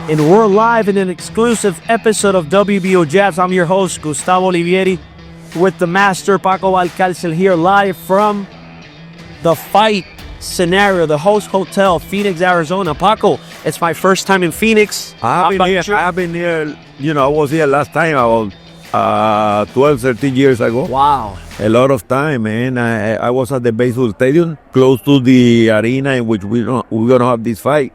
And we're live in an exclusive episode of WBO JABS. I'm your host, Gustavo Olivieri, with the master, Paco Valcárcel, here live from the fight scenario, the host hotel, Phoenix, Arizona. Paco, it's my first time in Phoenix. I've been here, I was here last time about 12, 13 years ago. Wow. A lot of time, man. I was at the baseball stadium, close to the arena in which we're going to have this fight.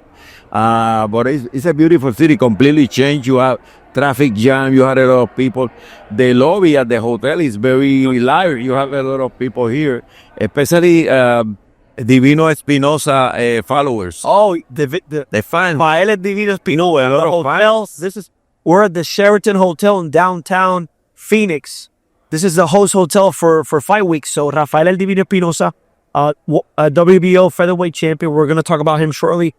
But it's a beautiful city, completely changed. You have traffic jam, you had a lot of people. The lobby at the hotel is very lively. You have a lot of people here, especially Divino Espinoza followers. Oh, the fans. Él es Divino Espinoza. A lot of fans. We're at the Sheraton Hotel in downtown Phoenix. This is the host hotel for Fight Week. So Rafael El Divino Espinoza, WBO featherweight champion. We're going to talk about him shortly.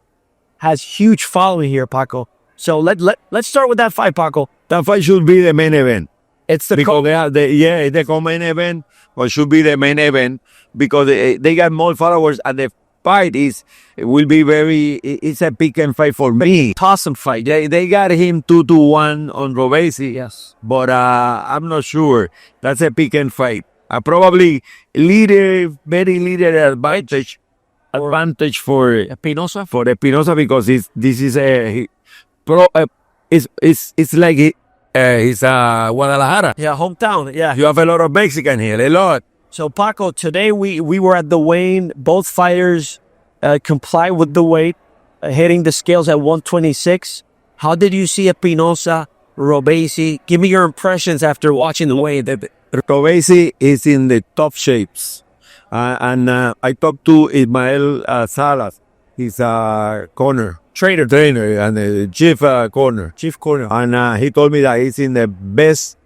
Has huge following here, Paco. So let's start with that fight, Paco. That fight should be the main event. It's the it's the co-main event, but should be the main event because they got more followers, and the fight will be it's a pick and fight for me. Awesome fight. They got him 2-1 on Robesi. Yes, but I'm not sure. That's a pick and fight. Very leader advantage for Espinoza. For Espinoza because this is it's like he's Guadalajara. Yeah, hometown. Yeah, you have a lot of Mexican here, a lot. So Paco, today we were at the weigh-in. Both fighters comply with the weight, hitting the scales at 126. How did you see Espinoza, Robesi? Give me your impressions after watching the weigh-in. Robesi is in the top shapes. And I talked to Ismael Salas. He's a trainer and chief corner. And he told me that he's in the best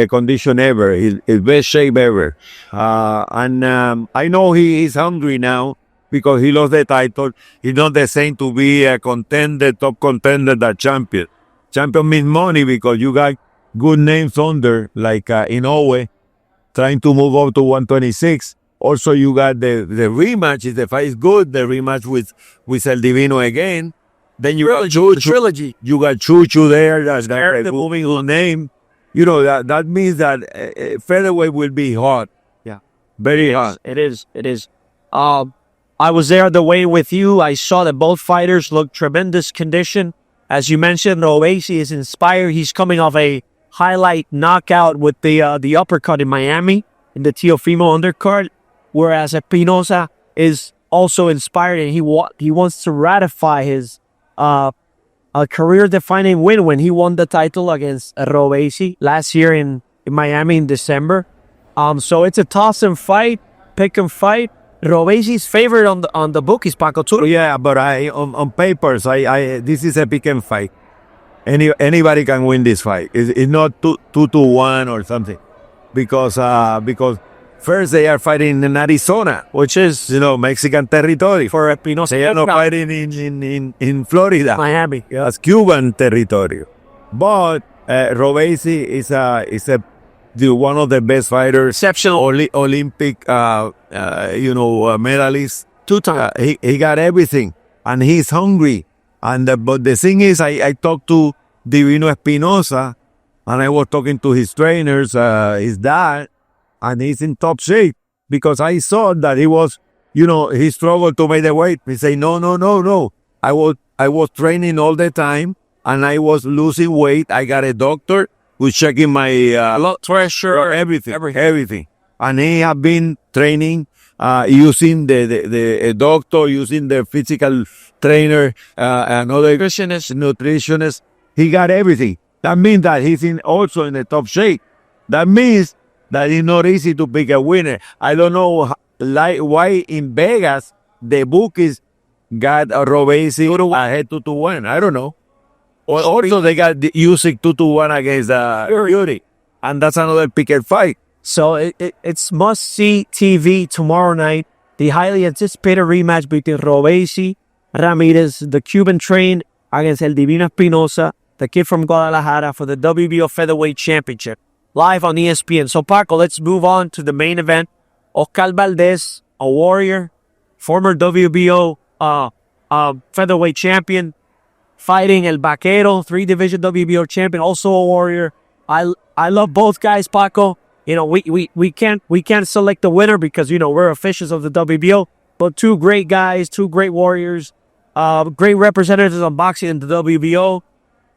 condition ever, his best shape ever. And I know he is hungry now because he lost the title. He's not the same to be a contender, top contender, that champion. Champion means money because you got good names under, like Inoue, trying to move up to 126. Also, you got the rematch. If the fight is good, the rematch with El Divino again. Then you got trilogy. You got Chuchu there. That's the moving on name. That means that featherweight will be hot. Yeah, very hot. It is. I was there the way with you. I saw that both fighters look tremendous condition. As you mentioned, Robesi is inspired. He's coming off a highlight knockout with the uppercut in Miami in the Teofimo undercard. Whereas Espinoza is also inspired and he wants to ratify his a career-defining win when he won the title against Robesi last year in Miami in December. So it's a toss-and fight, pick-and fight. Robesi's favorite on the bookies, Paco, too. Yeah, but on papers, this is a pick-and fight. Anybody can win this fight. It's not 2-1 or something, because first, they are fighting in Arizona, which is, Mexican territory. For Espinoza. They are not fighting in Florida. Miami. Yeah. That's Cuban territory. But Robesi is one of the best fighters. Exceptional. Olympic, medalist. 2-time. He got everything. And he's hungry. But the thing is, I talked to Divino Espinoza, and I was talking to his trainers, his dad, and he's in top shape because I saw that he was, he struggled to make the weight. He said, no. I was training all the time and I was losing weight. I got a doctor who's checking my blood pressure, everything. And he have been training using the doctor, using the physical trainer, another nutritionist. He got everything. That means that he's also in the top shape. That means that it's not easy to pick a winner. I don't know why in Vegas the bookies got Robesi ahead 2-1. I don't know. Also, they got Usyk 2-1 against Fury, and that's another pick and fight. So it's must-see TV tomorrow night. The highly anticipated rematch between Robesi-Ramírez, the Cuban trained, against El Divino Espinoza, the kid from Guadalajara, for the WBO Featherweight Championship. Live on ESPN. So, Paco, let's move on to the main event. Oscar Valdez, a warrior, former WBO featherweight champion, fighting El Vaquero, 3-division WBO champion, also a warrior. I love both guys, Paco. You know, we can't select the winner because, you know, we're officials of the WBO, but two great guys, two great warriors, great representatives on boxing in the WBO.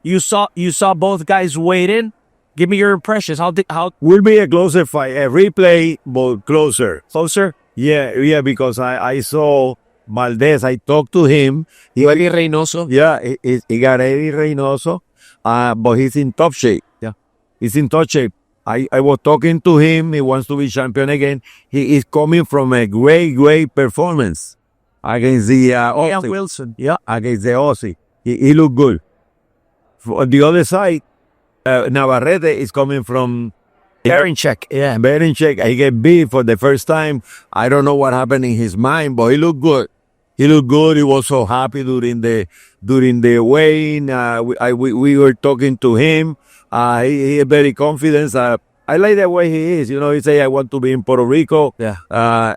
You saw both guys weighed in. Give me your impressions. How will be a closer fight, a replay, but closer. Closer? Yeah, because I saw Valdez. I talked to him. Eddie Reynoso. Yeah, he got Eddie Reynoso, but he's in top shape. Yeah. He's in top shape. I was talking to him. He wants to be champion again. He is coming from a great performance against the Aussie. Wilson. Yeah. Against the Aussie. He looked good. On the other side, Navarrete is coming from Berinchek. Yeah. Berinchek. He get beat for the first time. I don't know what happened in his mind, but he looked good. He looked good. He was so happy during the weigh-in. We were talking to him. He is very confident. I like the way he is. You know, he say, I want to be in Puerto Rico. Yeah.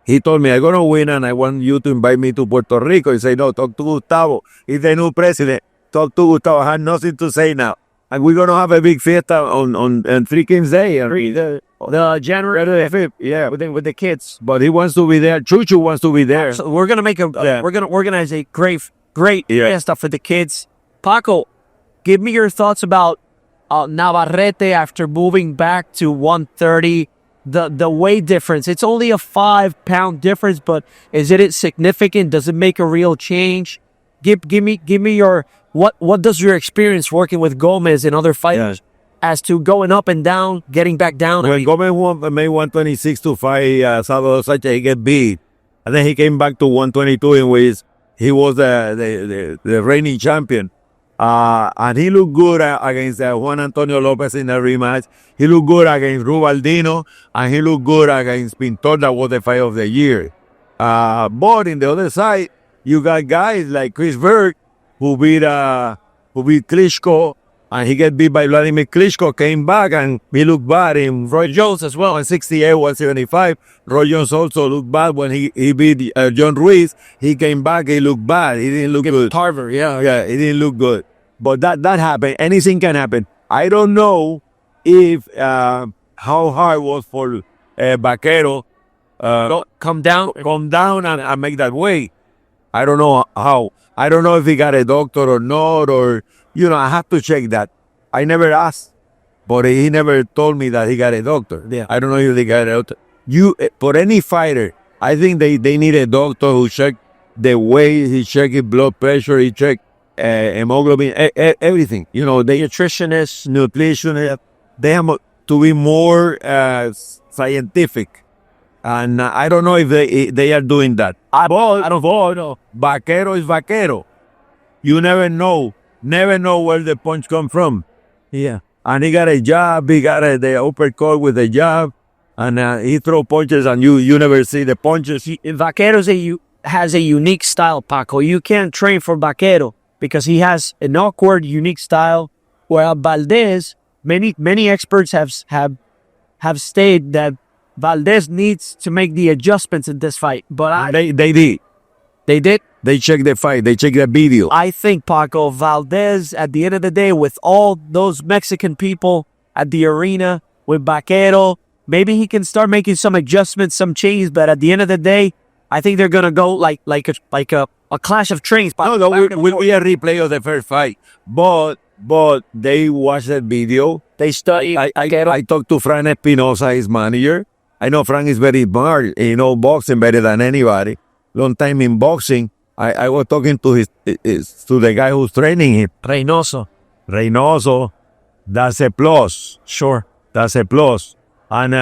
He told me, I'm going to win and I want you to invite me to Puerto Rico. He said, no, talk to Gustavo. He's the new president. Talk to Gustavo. I have nothing to say now. And we're going to have a big fiesta on 3 Kings Day. The January 5th. Yeah, with the kids. But he wants to be there. Chuchu wants to be there. So we're going to we're going to organize a great fiesta for the kids. Paco, give me your thoughts about Navarrete after moving back to 130. The weight difference. It's only a 5-pound difference, but is it significant? Does it make a real change? Give me your what does your experience working with Gomez and other fighters as to going up and down, getting back down? When Gomez made 126 to fight Salvador Sanchez, he get beat, and then he came back to 122 in which he was the reigning champion. And he looked good against Juan Antonio Lopez in the rematch. He looked good against Rubaldino, and he looked good against Pintor. That was the fight of the year. But in the other side, you got guys like Chris Berg, who beat Klitschko, and he get beat by Vladimir Klitschko, came back, and he looked bad. In Roy Jones as well, in 68, 175. Roy Jones also looked bad when he beat John Ruiz. He came back, he looked bad. He didn't look good. Tarver, yeah, he didn't look good. But that happened. Anything can happen. I don't know if how hard it was for Vaquero come down and make that weight. I don't know how. I don't know if he got a doctor or not, or, you know, I have to check that. I never asked, but he never told me that he got a doctor. Yeah. I don't know if they got a doctor. For any fighter, I think they need a doctor who check the weight, he check his blood pressure, he check hemoglobin, everything. You know, the nutritionists, they have to be more scientific. And I don't know if they are doing that. I don't know. Vaquero is Vaquero. You never know where the punch come from. Yeah. And he got a jab, he got the uppercut with a jab, and he throw punches, and you never see the punches. Vaquero has a unique style, Paco. You can't train for Vaquero because he has an awkward, unique style. While Valdez, many experts have stated that Valdez needs to make the adjustments in this fight. But they did. They did? They checked the fight. They checked the video. I think, Paco, Valdez, at the end of the day, with all those Mexican people at the arena, with Vaquero, maybe he can start making some adjustments, some changes. But at the end of the day, I think they're going to go like a clash of trains. No, will be a replay of the first fight. But they watched that video. They study. I talked to Frank Espinoza, his manager. I know Frank is very smart. He knows boxing better than anybody. Long time in boxing. I was talking to the guy who's training him. Reynoso. That's a plus. Sure. That's a plus. And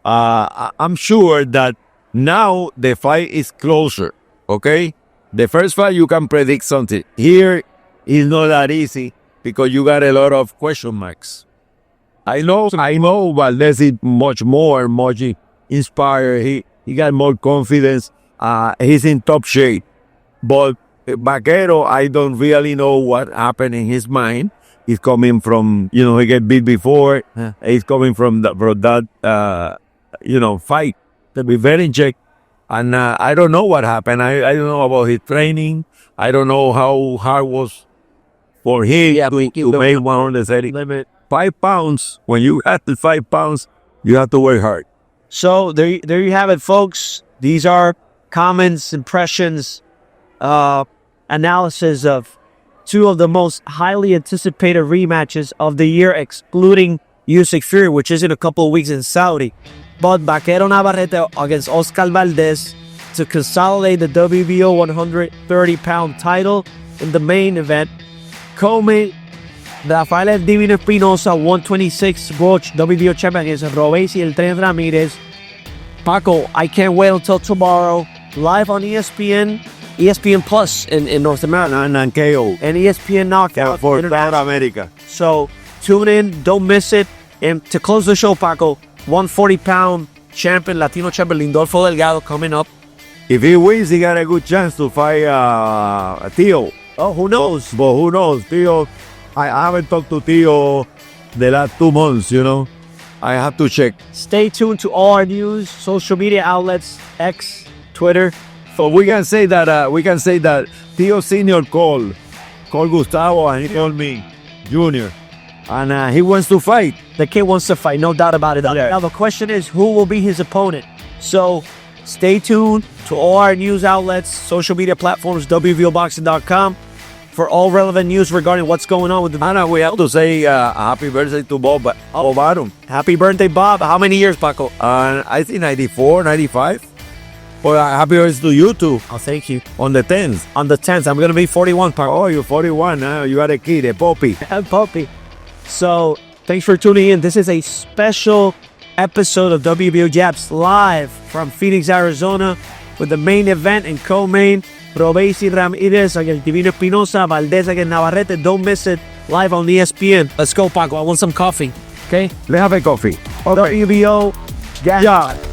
I'm sure that now the fight is closer. Okay? The first fight you can predict something. Here is not that easy because you got a lot of question marks. I know Valdez is much inspired. He got more confidence. He's in top shape. But Vaquero, I don't really know what happened in his mind. He's coming from, he get beat before. Yeah. He's coming from that fight to be very check. And I don't know what happened. I don't know about his training. I don't know how hard was for him Yeah, to make 130. limit. 5 pounds, when you have the 5 pounds, you have to work hard. So there you have it, folks. These are comments, impressions, analysis of two of the most highly anticipated rematches of the year, excluding Usyk Fury, which is in a couple of weeks in Saudi. But Vaquero Navarrete against Oscar Valdez to consolidate the WBO 130-pound title in the main event. Co-main, Rafael El Divino Espinoza, 126 World WBO champion against Robesi El Tren Ramirez. Paco, I can't wait until tomorrow, live on ESPN Plus in North America. And KO. And ESPN Knockout For International. South America. So tune in, don't miss it. And to close the show, Paco, 140-pound champion, Latino champion, Lindolfo Delgado coming up. If he wins, he got a good chance to fight Tio. Oh, who knows? But who knows? Tio, I haven't talked to Tio the last 2 months, you know. I have to check. Stay tuned to all our news, social media outlets, X, Twitter. So we can say that Tio Senior called Gustavo and he told me, Junior, and he wants to fight. The kid wants to fight, no doubt about it. Now the question is, who will be his opponent? So stay tuned to all our news outlets, social media platforms, WBOboxing.com for all relevant news regarding what's going on with the... And we have to say happy birthday to Bob Arum. Happy birthday, Bob. How many years, Paco? I think 94, 95. Well, happy birthday to you too. Oh, thank you. On the 10th. On the 10th, I'm going to be 41, Paco. Oh, you're 41 now. You got a kid, a puppy. I'm puppy. So, thanks for tuning in. This is a special episode of WBO JABS live from Phoenix, Arizona, with the main event and co-main, Robesi-Ramírez against Divino Espinoza, Valdez against Navarrete. Don't miss it. Live on ESPN. Let's go, Paco. I want some coffee. Okay? Let's have a coffee. WBO JABS.